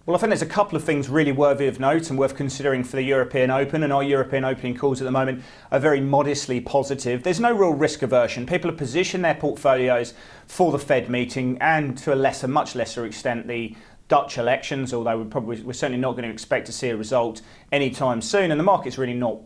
Well, I think there's a couple of things really worthy of note and worth considering for the European Open, and our European opening calls at the moment are very modestly positive. There's no real risk aversion. People have positioned their portfolios for the Fed meeting and to a much lesser extent, the Dutch elections, although we're certainly not going to expect to see a result anytime soon, and the market's really not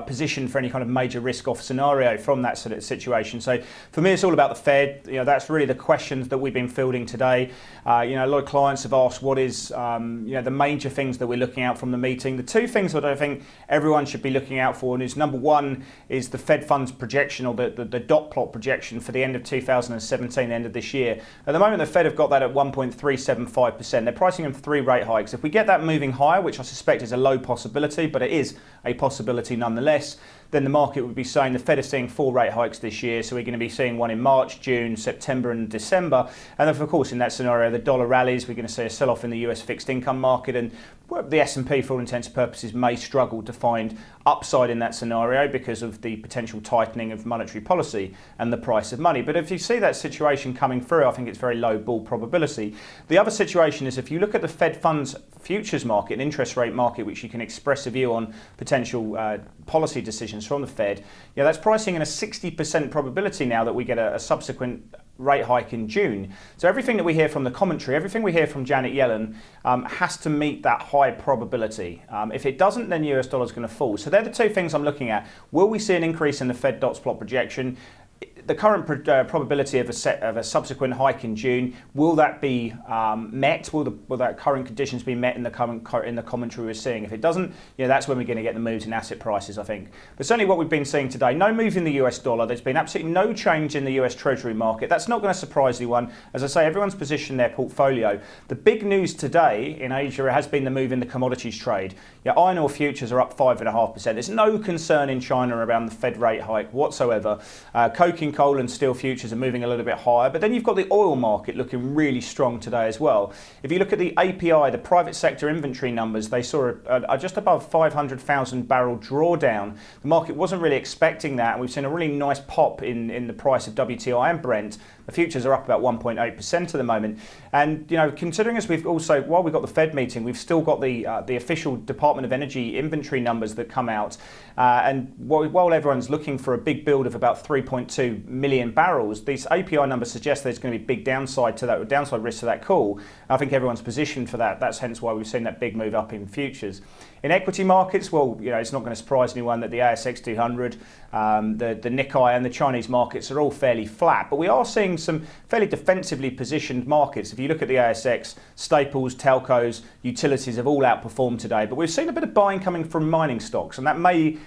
positioned for any kind of major risk-off scenario from that sort of situation. So for me, it's all about the Fed. That's really the questions that we've been fielding today. A lot of clients have asked what is the major things that we're looking out from the meeting. The two things that I think everyone should be looking out for is, number one, is the Fed funds projection, or the dot plot projection for the end of 2017, the end of this year. At the moment, the Fed have got that at 1.375%. They're pricing in 3 rate hikes. If we get that moving higher, which I suspect is a low possibility, but it is a possibility nonetheless, then the market would be saying the Fed is seeing 4 rate hikes this year, so we're going to be seeing one in March, June, September and December. And of course, in that scenario, the dollar rallies, we're going to see a sell-off in the US fixed income market, and the S&P, for all intents and purposes, may struggle to find upside in that scenario because of the potential tightening of monetary policy and the price of money. But if you see that situation coming through, I think it's very low ball probability. The other situation is if you look at the Fed funds futures market, an interest rate market, which you can express a view on potential policy decisions from the Fed, that's pricing in a 60% probability now that we get a subsequent rate hike in June. So everything that we hear from the commentary, everything we hear from Janet Yellen has to meet that high probability. If it doesn't, then US dollar is going to fall. So they're the two things I'm looking at. Will we see an increase in the Fed dots plot projection? The current probability of a subsequent hike in June, will that be met? Will that current conditions be met in the commentary we're seeing? If it doesn't, that's when we're going to get the moves in asset prices, I think. But certainly what we've been seeing today, no move in the US dollar. There's been absolutely no change in the US Treasury market. That's not going to surprise anyone. As I say, everyone's positioned their portfolio. The big news today in Asia has been the move in the commodities trade. Iron ore futures are up 5.5%. There's no concern in China around the Fed rate hike whatsoever. Coking coal and steel futures are moving a little bit higher, but then you've got the oil market looking really strong today as well. If you look at the API, the private sector inventory numbers, they saw a just above 500,000 barrel drawdown. The market wasn't really expecting that, and we've seen a really nice pop in the price of WTI and Brent. The futures are up about 1.8% at the moment. And considering as we've also, while we've got the Fed meeting, we've still got the official Department of Energy inventory numbers that come out. And while everyone's looking for a big build of about 3.2 million barrels, these API numbers suggest there's going to be big downside to that, or downside risk to that call. I think everyone's positioned for that. That's hence why we've seen that big move up in futures. In equity markets, well, it's not going to surprise anyone that the ASX 200, the Nikkei and the Chinese markets are all fairly flat, but we are seeing some fairly defensively positioned markets. If you look at the ASX, staples, telcos, utilities have all outperformed today, but we've seen a bit of buying coming from mining stocks, and that may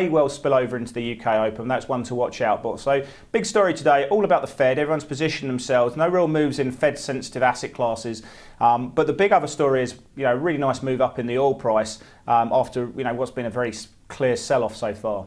well spill over into the UK Open. That's one to watch out for. So big story today, all about the Fed. Everyone's positioned themselves. No real moves in Fed-sensitive asset classes. But the big other story is, really nice move up in the oil price after what's been a very clear sell-off so far.